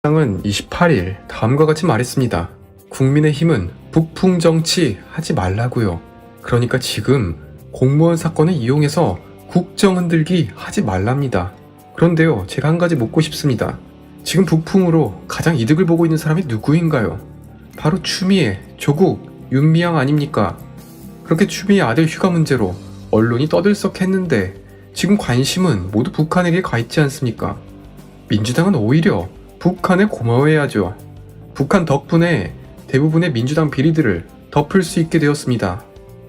민주당은 28일 다음과 같이 말했습니다. 국민의힘은 북풍 정치 하지 말라고요. 그러니까 지금 공무원 사건을 이용해서 국정 흔들기 하지 말랍니다. 그런데요, 제가 한 가지 묻고 싶습니다. 지금 북풍으로 가장 이득을 보고 있는 사람이 누구인가요? 바로 추미애, 조국, 윤미향 아닙니까? 그렇게 추미애 아들 휴가 문제로 언론이 떠들썩했는데 지금 관심은 모두 북한에게 가 있지 않습니까? 민주당은 오히려 북한에 고마워해야죠. 북한 덕분에 대부분의 민주당 비리들을 덮을 수 있게 되었습니다.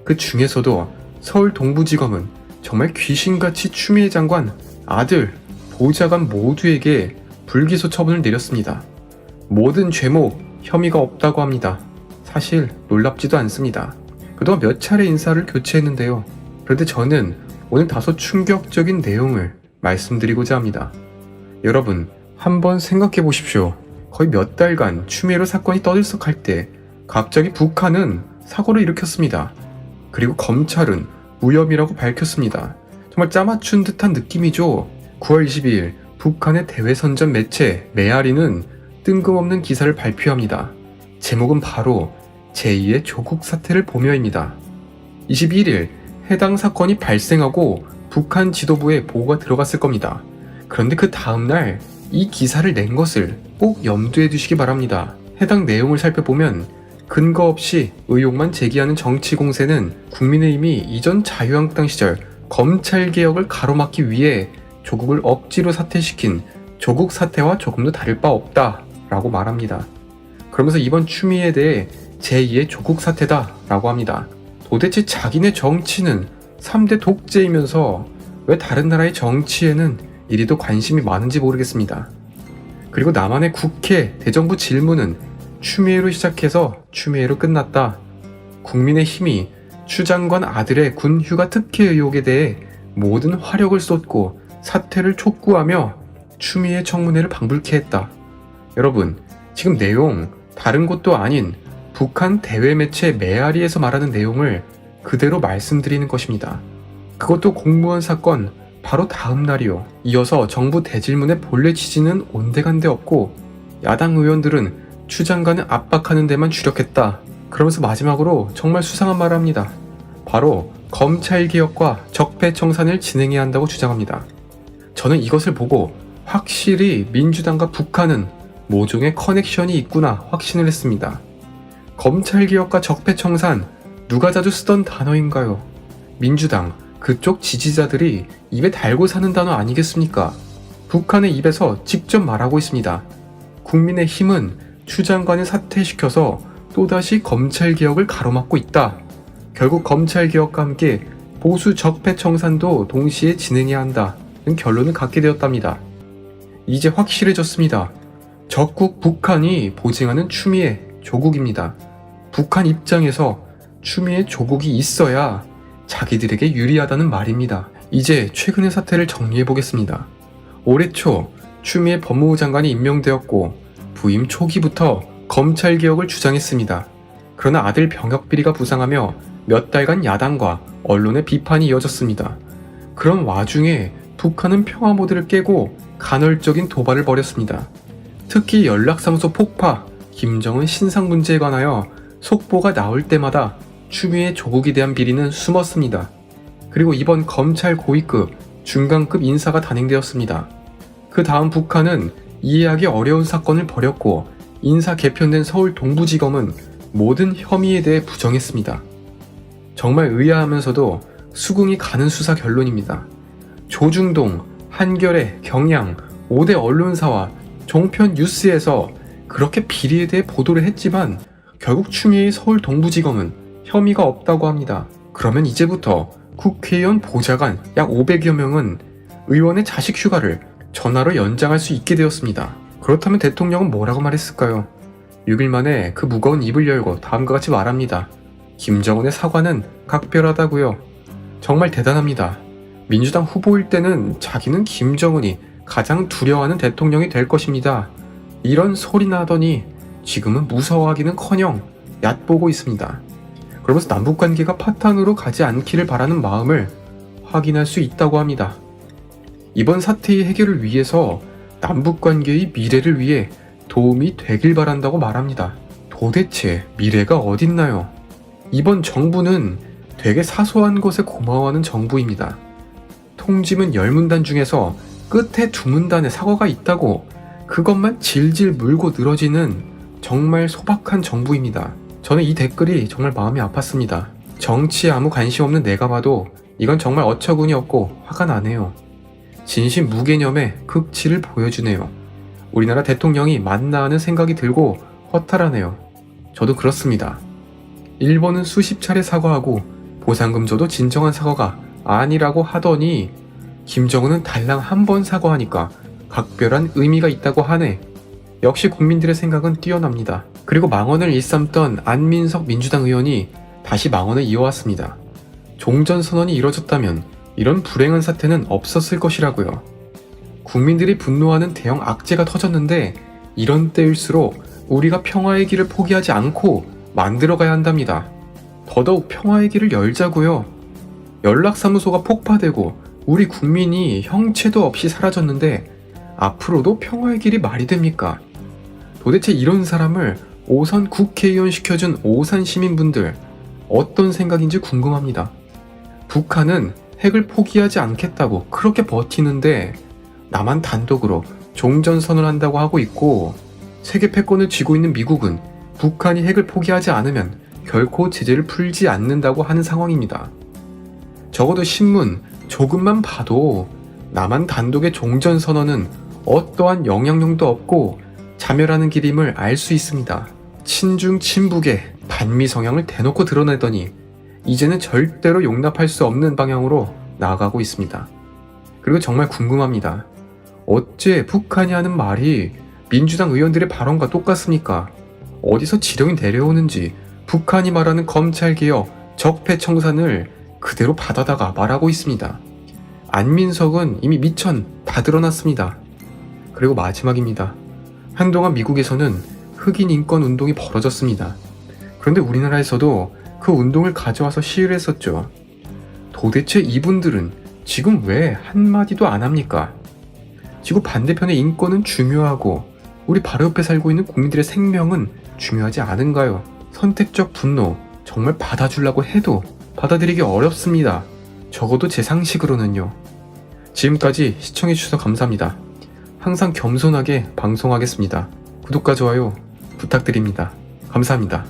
그 중에서도 서울 동부지검은 정말 귀신같이 추미애 장관, 아들, 보좌관 모두에게 불기소 처분을 내렸습니다. 모든 죄목, 혐의가 없다고 합니다. 사실 놀랍지도 않습니다. 그동안 몇 차례 인사를 교체했는데요. 그런데 저는 오늘 다소 충격적인 내용을 말씀드리고자 합니다. 여러분, 한번 생각해 보십시오. 거의 몇 달간 추미애로 사건이 떠들썩할 때 갑자기 북한은 사고를 일으켰습니다. 그리고 검찰은 무혐의라고 밝혔습니다. 정말 짜맞춘 듯한 느낌이죠. 9월 22일 북한의 대외선전 매체 메아리는 뜬금없는 기사를 발표합니다. 제목은 바로 제2의 조국 사태를 보며입니다. 21일 해당 사건이 발생하고 북한 지도부에 보고가 들어갔을 겁니다. 그런데 그 다음날 이 기사를 낸 것을 꼭 염두에 두시기 바랍니다. 해당 내용을 살펴보면 근거 없이 의혹만 제기하는 정치 공세는 국민의힘이 이전 자유한국당 시절 검찰개혁을 가로막기 위해 조국을 억지로 사퇴시킨 조국 사태와 조금도 다를 바 없다 라고 말합니다. 그러면서 이번 추미애에 대해 제2의 조국 사태다 라고 합니다. 도대체 자기네 정치는 3대 독재이면서 왜 다른 나라의 정치에는 이리도 관심이 많은지 모르겠습니다. 그리고 남한의 국회, 대정부 질문은 추미애로 시작해서 추미애로 끝났다. 국민의힘이 추 장관 아들의 군 휴가 특혜 의혹에 대해 모든 화력을 쏟고 사퇴를 촉구하며 추미애 청문회를 방불케 했다. 여러분, 지금 내용 다른 곳도 아닌 북한 대외매체 메아리에서 말하는 내용을 그대로 말씀드리는 것입니다. 그것도 공무원 사건 바로 다음 날이요. 이어서 정부 대질문의 본래 취지는 온데간데 없고 야당 의원들은 추 장관을 압박하는 데만 주력했다. 그러면서 마지막으로 정말 수상한 말을 합니다. 바로 검찰개혁과 적폐청산을 진행해야 한다고 주장합니다. 저는 이것을 보고 확실히 민주당과 북한은 모종의 커넥션이 있구나 확신을 했습니다. 검찰개혁과 적폐청산, 누가 자주 쓰던 단어인가요? 민주당, 그쪽 지지자들이 입에 달고 사는 단어 아니겠습니까? 북한의 입에서 직접 말하고 있습니다. 국민의힘은 추 장관을 사퇴시켜서 또다시 검찰개혁을 가로막고 있다. 결국 검찰개혁과 함께 보수 적폐청산도 동시에 진행해야 한다는 결론을 갖게 되었답니다. 이제 확실해졌습니다. 적국 북한이 보증하는 추미애 조국입니다. 북한 입장에서 추미애 조국이 있어야 자기들에게 유리하다는 말입니다. 이제 최근의 사태를 정리해보겠습니다. 올해 초 추미애 법무부 장관이 임명되었고 부임 초기부터 검찰개혁을 주장했습니다. 그러나 아들 병역비리가 부상하며 몇 달간 야당과 언론의 비판이 이어졌습니다. 그런 와중에 북한은 평화 모드를 깨고 간헐적인 도발을 벌였습니다. 특히 연락사무소 폭파, 김정은 신상 문제에 관하여 속보가 나올 때마다 추미애 조국에 대한 비리는 숨었습니다. 그리고 이번 검찰 고위급, 중간급 인사가 단행되었습니다. 그 다음 북한은 이해하기 어려운 사건을 벌였고 인사 개편된 서울 동부지검은 모든 혐의에 대해 부정했습니다. 정말 의아하면서도 수긍이 가는 수사 결론입니다. 조중동, 한겨레, 경향, 5대 언론사와 종편 뉴스에서 그렇게 비리에 대해 보도를 했지만 결국 추미애의 서울 동부지검은 혐의가 없다고 합니다. 그러면 이제부터 국회의원 보좌관 약 500여 명은 의원의 자식 휴가를 전화로 연장할 수 있게 되었습니다. 그렇다면 대통령은 뭐라고 말했을까요? 6일 만에 그 무거운 입을 열고 다음과 같이 말합니다. 김정은의 사과는 각별하다고요. 정말 대단합니다. 민주당 후보일 때는 자기는 김정은이 가장 두려워하는 대통령이 될 것입니다. 이런 소리나 하더니 지금은 무서워하기는커녕 얕보고 있습니다. 그러면서 남북관계가 파탄으로 가지 않기를 바라는 마음을 확인할 수 있다고 합니다. 이번 사태의 해결을 위해서 남북관계의 미래를 위해 도움이 되길 바란다고 말합니다. 도대체 미래가 어딨나요? 이번 정부는 되게 사소한 것에 고마워하는 정부입니다. 통지문 10문단 중에서 끝에 2문단에 사과가 있다고 그것만 질질 물고 늘어지는 정말 소박한 정부입니다. 저는 이 댓글이 정말 마음이 아팠습니다. 정치에 아무 관심 없는 내가 봐도 이건 정말 어처구니 없고 화가 나네요. 진심 무개념의 극치를 보여주네요. 우리나라 대통령이 맞나 하는 생각이 들고 허탈하네요. 저도 그렇습니다. 일본은 수십 차례 사과하고 보상금 줘도 진정한 사과가 아니라고 하더니 김정은은 달랑 한 번 사과하니까 각별한 의미가 있다고 하네. 역시 국민들의 생각은 뛰어납니다. 그리고 망언을 일삼던 안민석 민주당 의원이 다시 망언을 이어왔습니다. 종전선언이 이뤄졌다면 이런 불행한 사태는 없었을 것이라고요. 국민들이 분노하는 대형 악재가 터졌는데 이런 때일수록 우리가 평화의 길을 포기하지 않고 만들어가야 한답니다. 더더욱 평화의 길을 열자고요. 연락사무소가 폭파되고 우리 국민이 형체도 없이 사라졌는데 앞으로도 평화의 길이 말이 됩니까? 도대체 이런 사람을 오선 국회의원 시켜준 오산 시민분들 어떤 생각인지 궁금합니다. 북한은 핵을 포기하지 않겠다고 그렇게 버티는데 나만 단독으로 종전선언한다고 하고 있고 세계 패권을 쥐고 있는 미국은 북한이 핵을 포기하지 않으면 결코 제재를 풀지 않는다고 하는 상황입니다. 적어도 신문 조금만 봐도 남한 단독의 종전선언은 어떠한 영향력도 없고 자멸하는 길임을 알 수 있습니다. 친중 친북의 반미 성향을 대놓고 드러내더니 이제는 절대로 용납할 수 없는 방향으로 나아가고 있습니다. 그리고 정말 궁금합니다. 어째 북한이 하는 말이 민주당 의원들의 발언과 똑같습니까? 어디서 지령이 내려오는지 북한이 말하는 검찰개혁, 적폐청산을 그대로 받아다가 말하고 있습니다. 안민석은 이미 미천 다 드러났습니다. 그리고 마지막입니다. 한동안 미국에서는 흑인 인권 운동이 벌어졌습니다. 그런데 우리나라에서도 그 운동을 가져와서 시위를 했었죠. 도대체 이분들은 지금 왜 한마디도 안 합니까? 지구 반대편의 인권은 중요하고 우리 바로 옆에 살고 있는 국민들의 생명은 중요하지 않은가요? 선택적 분노 정말 받아주려고 해도 받아들이기 어렵습니다. 적어도 제 상식으로는요. 지금까지 시청해주셔서 감사합니다. 항상 겸손하게 방송하겠습니다. 구독과 좋아요 부탁드립니다. 감사합니다.